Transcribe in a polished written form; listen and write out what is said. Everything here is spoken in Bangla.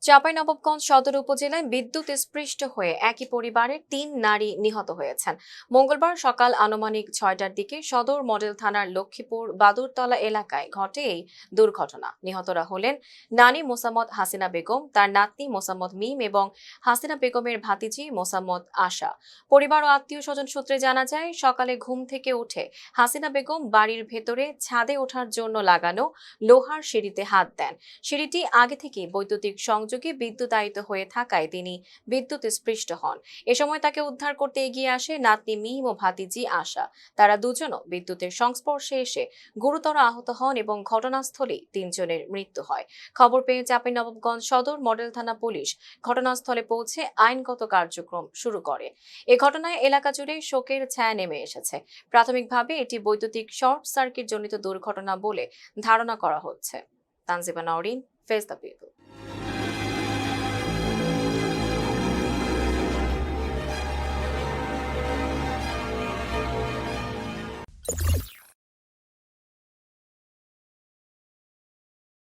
চাঁপাইনবাবগঞ্জ সদর উপজেলায় বিদ্যুৎ স্পৃষ্ট হয়ে একই পরিবারের ৩ নারী নিহত হয়েছেন। মঙ্গলবার সকাল আনুমানিক ৬টার দিকে সদর মডেল থানার লক্ষ্মীপুর বাদুরতলা এলাকায় ঘটে এই দুর্ঘটনা। নিহতরা হলেন নানী মোসাম্মদ হাসিনা বেগম, তার নাতনি মোসাম্মদ মিম এবং হাসিনা বেগমের ভাতিজি মোসাম্মদ আশা। পরিবার ও আত্মীয় স্বজন সূত্রে জানা যায়, সকালে ঘুম থেকে উঠে হাসিনা বেগম বাড়ির ভেতরে ছাদে ওঠার জন্য লাগানো লোহার সিঁড়িতে হাত দেন। সিঁড়িটি আগে থেকে বৈদ্যুতিক সংযোগে বিদ্যুতায়িত হয়ে থাকায় তিনি বিদ্যুৎ স্পৃষ্ট হন। এ সময় তাকে উদ্ধার করতে এগিয়ে আসে নাতনি মিম ও ভাতিজি আশা। তারা দুজনও বিদ্যুতের সংস্পর্শে এসে গুরুতর আহত হন এবং ঘটনাস্থলেই ৩ জনের মৃত্যু হয়। খবর পেয়ে চাঁপাইনবাবগঞ্জ সদর মডেল থানা পুলিশ ঘটনাস্থলে পৌঁছে আইনগত কার্যক্রম শুরু করে। এ ঘটনায় এলাকা জুড়ে শোকের ছায়া নেমে এসেছে। প্রাথমিকভাবে এটি বৈদ্যুতিক শর্ট সার্কিট জনিত দুর্ঘটনা বলে ধারণা করা হচ্ছে। Tanjiba Nowrin, face the people.